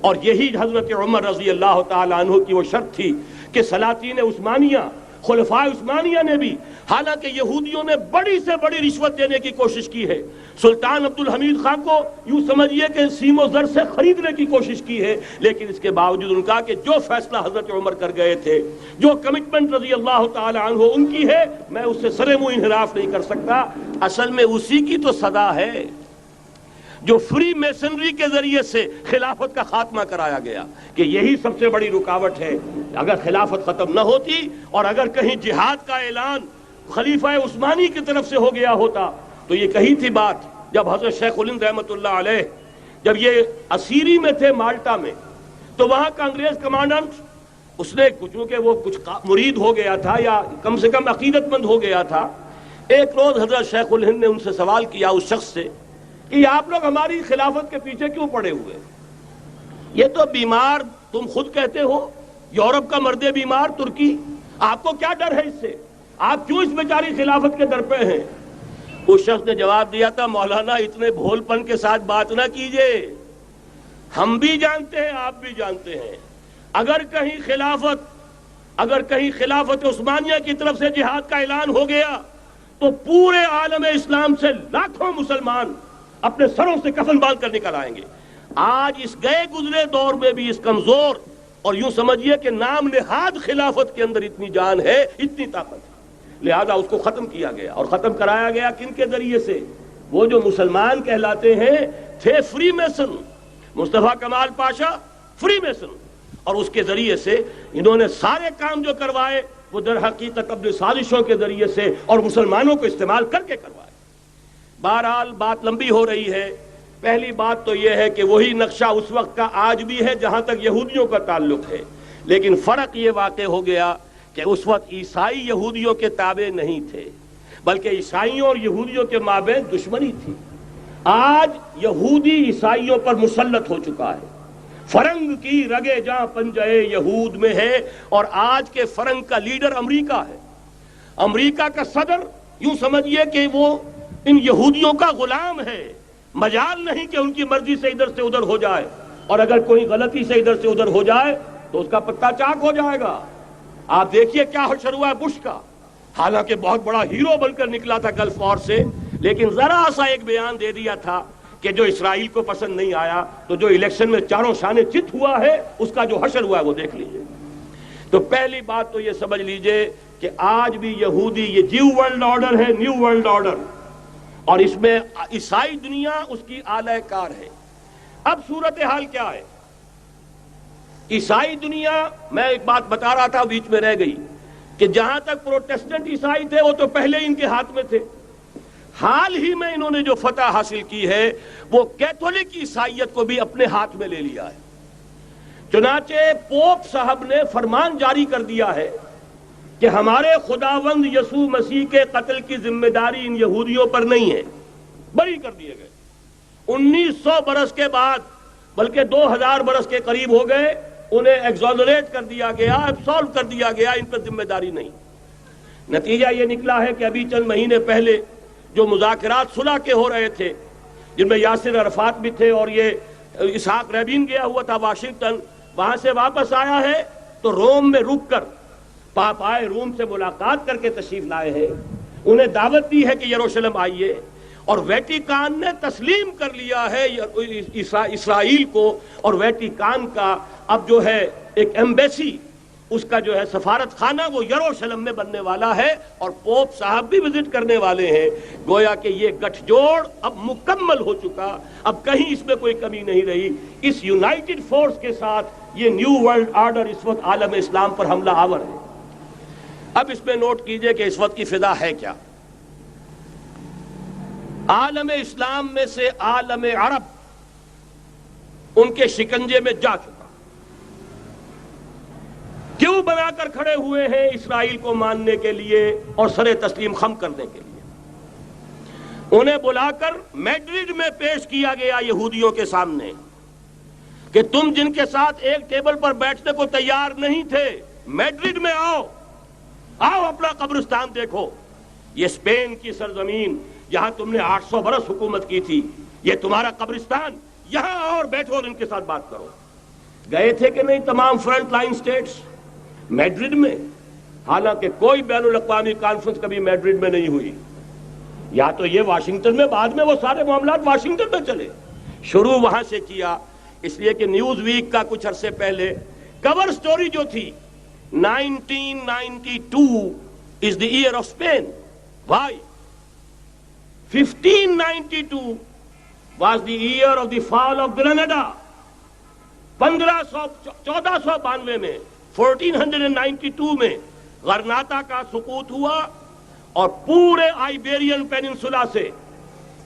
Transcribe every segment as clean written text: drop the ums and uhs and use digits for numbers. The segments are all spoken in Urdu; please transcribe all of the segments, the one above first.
اور یہی حضرت عمر رضی اللہ تعالیٰ عنہ کی وہ شرط تھی کہ سلاطین عثمانیہ، خلفائے عثمانیہ نے بھی، حالانکہ یہودیوں نے بڑی سے بڑی رشوت دینے کی کوشش کی ہے، سلطان عبدالحمید خان کو یوں سمجھیے کہ سیم و زر سے خریدنے کی کوشش کی ہے، لیکن اس کے باوجود ان کا کہ جو فیصلہ حضرت عمر کر گئے تھے، جو کمٹمنٹ رضی اللہ تعالی عنہ ان کی ہے، میں اس سے سر منہ انحراف نہیں کر سکتا۔ اصل میں اسی کی تو صدا ہے جو فری میسنری کے ذریعے سے خلافت کا خاتمہ کرایا گیا، کہ یہی سب سے بڑی رکاوٹ ہے۔ اگر خلافت ختم نہ ہوتی اور اگر کہیں جہاد کا اعلان خلیفہ عثمانی کی طرف سے ہو گیا ہوتا تو یہ کہی تھی بات، جب حضرت شیخ الہند رحمۃ اللہ علیہ جب یہ اسیری میں تھے مالٹا میں، تو وہاں کا انگریز کمانڈنٹ، اس نے چونکہ وہ کچھ مرید ہو گیا تھا یا کم سے کم عقیدت مند ہو گیا تھا، ایک روز حضرت شیخ الہند نے ان سے سوال کیا اس شخص سے کہ آپ لوگ ہماری خلافت کے پیچھے کیوں پڑے ہوئے؟ یہ تو بیمار تم خود کہتے ہو، یورپ کا مرد بیمار ترکی، آپ کو کیا ڈر ہے اس سے؟ آپ کیوں اس بیچاری خلافت کے در پہ ہیں؟ اس شخص نے جواب دیا تھا، مولانا اتنے بھول پن کے ساتھ بات نہ کیجئے، ہم بھی جانتے ہیں آپ بھی جانتے ہیں، اگر کہیں خلافت عثمانیہ کی طرف سے جہاد کا اعلان ہو گیا تو پورے عالم اسلام سے لاکھوں مسلمان اپنے سروں سے کفن باندھ کر نکل آئیں گے۔ آج اس گئے گزرے دور میں بھی اس کمزور اور یوں سمجھیے کہ نام نہاد خلافت کے اندر اتنی جان ہے، اتنی طاقت ہے، لہذا اس کو ختم کیا گیا۔ اور ختم کرایا گیا کن کے ذریعے سے؟ وہ جو مسلمان کہلاتے ہیں تھے فری میسن، مصطفیٰ کمال پاشا فری میسن، اور اس کے ذریعے سے انہوں نے سارے کام جو کروائے وہ در حقیقت اپنی سازشوں کے ذریعے سے اور مسلمانوں کو استعمال کر کے کروائے۔ بہرحال بات لمبی ہو رہی ہے، پہلی بات تو یہ ہے کہ وہی نقشہ اس وقت کا آج بھی ہے جہاں تک یہودیوں کا تعلق ہے، لیکن فرق یہ واقع ہو گیا کہ اس وقت عیسائی یہودیوں کے تابع نہیں تھے، بلکہ عیسائیوں اور یہودیوں کے مابین دشمنی تھی۔ آج یہودی عیسائیوں پر مسلط ہو چکا ہے، فرنگ کی رگے جاں پنجے یہود میں ہے، اور آج کے فرنگ کا لیڈر امریکہ ہے۔ امریکہ کا صدر یوں سمجھیے کہ وہ ان یہودیوں کا غلام ہے، مجال نہیں کہ ان کی مرضی سے ادھر سے ادھر ہو جائے، اور اگر کوئی غلطی سے ادھر سے ادھر ہو جائے تو اس کا پتہ چاک ہو جائے گا۔ آپ دیکھیے کیا حشر ہوا ہے بش کا، حالانکہ بہت بڑا ہیرو بن کر نکلا تھا گلف وار سے، لیکن ذرا سا ایک بیان دے دیا تھا کہ جو اسرائیل کو پسند نہیں آیا، تو جو الیکشن میں چاروں شانے چت ہوا ہے اس کا جو حشر ہوا ہے وہ دیکھ لیجئے۔ تو پہلی بات تو یہ سمجھ لیجئے کہ آج بھی یہودی، یہ نیو ورلڈ آرڈر ہے، نیو ورلڈ آرڈر، اور اس میں عیسائی دنیا اس کی اعلی کار ہے۔ اب صورتحال کیا ہے؟ عیسائی دنیا، میں ایک بات بتا رہا تھا بیچ میں رہ گئی، کہ جہاں تک پروٹیسٹنٹ عیسائی تھے وہ تو پہلے ہی ان کے ہاتھ میں تھے، حال ہی میں انہوں نے جو فتح حاصل کی ہے وہ کیتھولک عیسائیت کو بھی اپنے ہاتھ میں لے لیا ہے۔ چنانچہ پوپ صاحب نے فرمان جاری کر دیا ہے کہ ہمارے خداوند یسوع مسیح کے قتل کی ذمہ داری ان یہودیوں پر نہیں ہے، بری کر دیے گئے۔ 1900 برس کے بعد، بلکہ 2000 برس کے قریب ہو گئے، انہیں ایگزونریٹ کر دیا گیا، ایبسالو کر دیا گیا، ان پر ذمہ داری نہیں۔ نتیجہ یہ نکلا ہے کہ ابھی چند مہینے پہلے جو مذاکرات صلح کے ہو رہے تھے، جن میں یاسر عرفات بھی تھے اور یہ اسحاق رابین گیا ہوا تھا واشنگٹن، وہاں سے واپس آیا ہے تو روم میں رک کر پاپائے روم سے ملاقات کر کے تشریف لائے ہیں، انہیں دعوت دی ہے کہ یروشلم آئیے، اور ویٹیکان نے تسلیم کر لیا ہے اسرائیل کو، اور ویٹیکان کا اب جو ہے ایک ایمبیسی، اس کا جو ہے سفارت خانہ وہ یروشلم میں بننے والا ہے، اور پوپ صاحب بھی وزٹ کرنے والے ہیں۔ گویا کہ یہ گٹھ جوڑ اب مکمل ہو چکا، اب کہیں اس میں کوئی کمی نہیں رہی۔ اس یونائٹڈ فورس کے ساتھ یہ نیو ورلڈ آرڈر اس وقت عالم اسلام پر حملہ آور ہے۔ اب اس میں نوٹ کیجئے کہ اس وقت کی فضا ہے کیا۔ عالم اسلام میں سے عالم عرب ان کے شکنجے میں جا چکا، کیوں بنا کر کھڑے ہوئے ہیں اسرائیل کو ماننے کے لیے اور سر تسلیم خم کرنے کے لیے۔ انہیں بلا کر میڈرڈ میں پیش کیا گیا یہودیوں کے سامنے کہ تم جن کے ساتھ ایک ٹیبل پر بیٹھنے کو تیار نہیں تھے، میڈرڈ میں آؤ، آؤ اپنا قبرستان دیکھو، یہ اسپین کی سرزمین جہاں تم نے 800 برس حکومت کی تھی، یہ تمہارا قبرستان، یہاں آؤ اور بیٹھو اور ان کے ساتھ بات کرو۔ گئے تھے کہ نہیں تمام فرنٹ لائن سٹیٹس میڈرڈ میں؟ حالانکہ کوئی بین الاقوامی کانفرنس کبھی میڈرڈ میں نہیں ہوئی. یا تو یہ واشنگٹن میں، بعد میں وہ سارے معاملات واشنگٹن میں چلے. شروع وہاں سے کیا، اس لیے کہ نیوز ویک کا کچھ عرصے پہلے کور سٹوری جو تھی 1992 is the year of Spain. Why? 1592 was the year of the fall of Granada. 1492 میں 1492 میں غرناطہ کا سقوط ہوا اور پورے آئیبیرین پیننسولا سے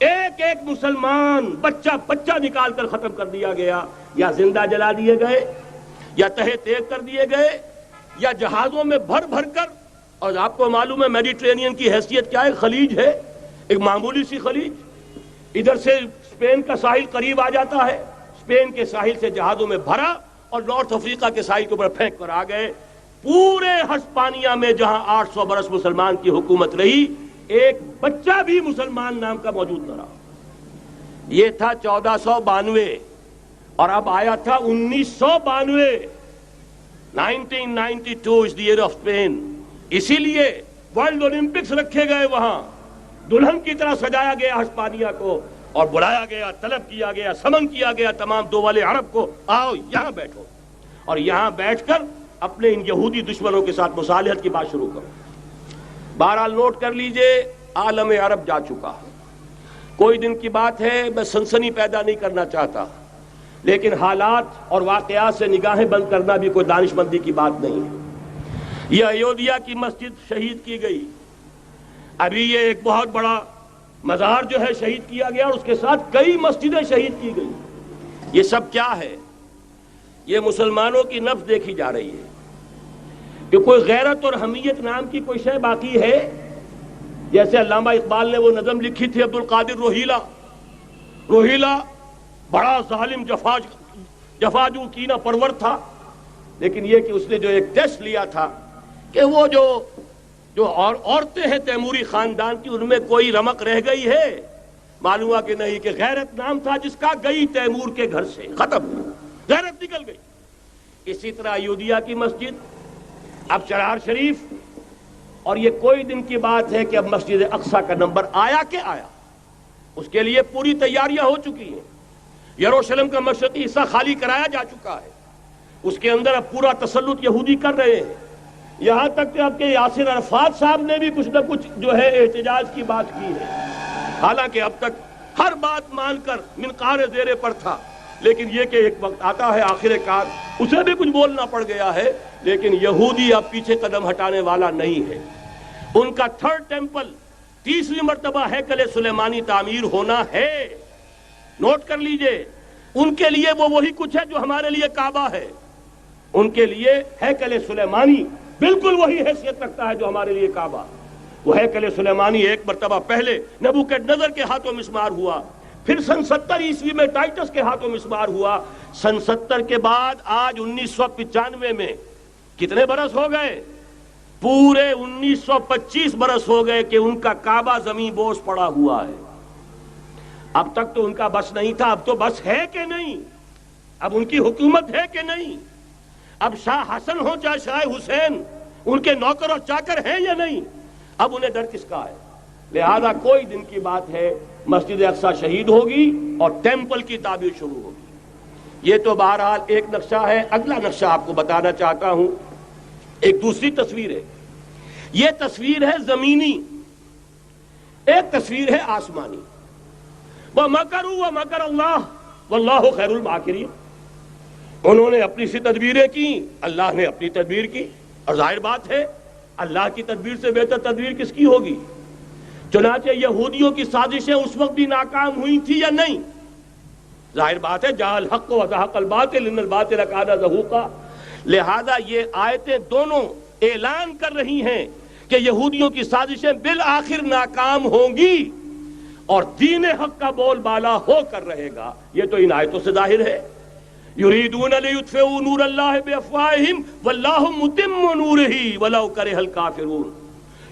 ایک ایک مسلمان بچہ نکال کر ختم کر دیا گیا، یا زندہ جلا دیے گئے، یا تہہ تیغ کر دیے گئے، یا جہازوں میں بھر بھر کر. اور آپ کو معلوم ہے میڈیٹرینین کی حیثیت کیا ہے؟ خلیج ہے، ایک معمولی سی خلیج. ادھر سے اسپین کا ساحل قریب آ جاتا ہے، اسپین کے ساحل سے جہازوں میں بھرا اور نارتھ افریقہ کے ساحل کے اوپر پھینک کر آ گئے. پورے ہسپانیہ میں جہاں 800 برس مسلمان کی حکومت رہی، ایک بچہ بھی مسلمان نام کا موجود نہ رہا. یہ تھا 1492 اور اب آیا تھا 1992. 1992 is the year of Spain. اسی لیے ورلڈ اولمپکس رکھے گئے، وہاں دلہن کی طرح سجایا گیا ہسپانیہ کو اور بلایا گیا، طلب کیا گیا، سمن کیا گیا تمام دول عرب کو، آؤ یہاں بیٹھو اور یہاں بیٹھ کر اپنے ان یہودی دشمنوں کے ساتھ مصالحت کی بات شروع کرو. بہرحال نوٹ کر لیجئے، عالم عرب جا چکا. کوئی دن کی بات ہے، میں سنسنی پیدا نہیں کرنا چاہتا، لیکن حالات اور واقعات سے نگاہیں بند کرنا بھی کوئی دانش مندی کی بات نہیں ہے. یہ ایودھیا کی مسجد شہید کی گئی، ابھی یہ ایک بہت بڑا مزار جو ہے شہید کیا گیا، اور اس کے ساتھ کئی مسجدیں شہید کی گئی. یہ سب کیا ہے؟ یہ مسلمانوں کی نفس دیکھی جا رہی ہے کہ کوئی غیرت اور حمیت نام کی کوئی شے باقی ہے. جیسے علامہ اقبال نے وہ نظم لکھی تھی، عبدالقادر روہیلا بڑا ظالم جفاجو کینہ پرور تھا، لیکن یہ کہ اس نے جو ایک ٹیسٹ لیا تھا کہ وہ جو عورتیں ہیں تیموری خاندان کی، ان میں کوئی رمق رہ گئی ہے؟ معلوم ہوا کہ نہیں، کہ غیرت نام تھا جس کا گئی تیمور کے گھر سے، ختم، غیرت نکل گئی. اسی طرح ایودھیا کی مسجد، اب چرار شریف، اور یہ کوئی دن کی بات ہے کہ اب مسجد اقصی کا نمبر آیا کہ آیا. اس کے لیے پوری تیاریاں ہو چکی ہیں. یروشلم کا مشرقی حصہ خالی کرایا جا چکا ہے، اس کے اندر اب پورا تسلط یہودی کر رہے ہیں. یہاں تک کہ اب کے یاسر عرفات صاحب نے بھی کچھ نہ کچھ جو ہے احتجاج کی بات کی ہے، حالانکہ اب تک ہر بات مان کر منقار زیر پر تھا. لیکن یہ کہ ایک وقت آتا ہے آخر کار اسے بھی کچھ بولنا پڑ گیا ہے. لیکن یہودی اب پیچھے قدم ہٹانے والا نہیں ہے. ان کا تھرڈ ٹیمپل، تیسری مرتبہ ہیکل سلیمانی تعمیر ہونا ہے. نوٹ کر لیجئے، ان کے لیے وہ وہی کچھ ہے جو ہمارے لیے کعبہ ہے. ان کے لیے ہیکل سلیمانی بالکل وہی حیثیت رکھتا ہے جو ہمارے لیے کعبہ. وہ ہیکل سلیمانی ایک مرتبہ پہلے نبوکڈنیزر کے ہاتھوں مسمار ہوا، پھر سن 70 عیسوی میں ٹائٹس کے ہاتھوں مسمار ہوا. سن 70 کے بعد آج 1995 میں کتنے برس ہو گئے؟ پورے 1925 برس ہو گئے کہ ان کا کعبہ زمین بوس پڑا ہوا ہے. اب تک تو ان کا بس نہیں تھا، اب تو بس ہے کہ نہیں؟ اب ان کی حکومت ہے کہ نہیں؟ اب شاہ حسن ہو چاہے شاہ حسین، ان کے نوکر اور چاکر ہیں یا نہیں؟ اب انہیں ڈر کس کا ہے؟ لہذا کوئی دن کی بات ہے، مسجد اقصی شہید ہوگی اور ٹیمپل کی تعمیر شروع ہوگی. یہ تو بہرحال ایک نقشہ ہے. اگلا نقشہ آپ کو بتانا چاہتا ہوں، ایک دوسری تصویر ہے. یہ تصویر ہے زمینی، ایک تصویر ہے آسمانی. وَمَكَرُوا وَمَكَرَ اللَّهُ وَاللَّهُ خَيْرُ الْمَاكِرِينَ. انہوں نے اپنی سی تدبیریں کی، اللہ نے اپنی تدبیر کی، اور ظاہر بات ہے اللہ کی تدبیر سے بہتر تدبیر کس کی ہوگی؟ چنانچہ یہودیوں کی سازشیں اس وقت بھی ناکام ہوئی تھی یا نہیں؟ ظاہر بات ہے جاء الحق وزهق الباطل ان الباطل کان زہوقا. لہذا یہ آیتیں دونوں اعلان کر رہی ہیں کہ یہودیوں کی سازشیں بالآخر ناکام ہوں گی اور دین حق کا بول بالا ہو کر رہے گا. یہ تو ان آیتوں سے ظاہر ہے. یریدون لیطفئوا نور اللہ بافواہہم واللہ متم نورہ ولو کرہ الکافرون.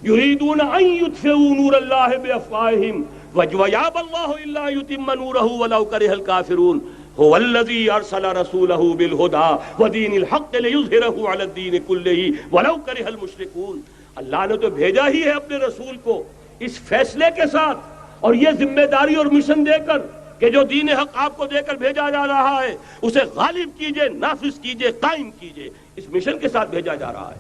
یریدون ان یطفئوا نور اللہ بافواہہم ویابى اللہ الا یتم نورہ ولو کرہ الکافرون. هو الذی ارسل رسولہ بالہدی ودین الحق لیظہرہ علی الدین کلہ ولو کرہ المشرکون. اللہ نے تو بھیجا ہی ہے اپنے رسول کو اس فیصلے کے ساتھ اور یہ ذمہ داری اور مشن دے کر کہ جو دین حق آپ کو دے کر بھیجا جا رہا ہے اسے غالب کیجئے، نافذ کیجئے، قائم کیجئے. اس مشن کے ساتھ بھیجا جا رہا ہے.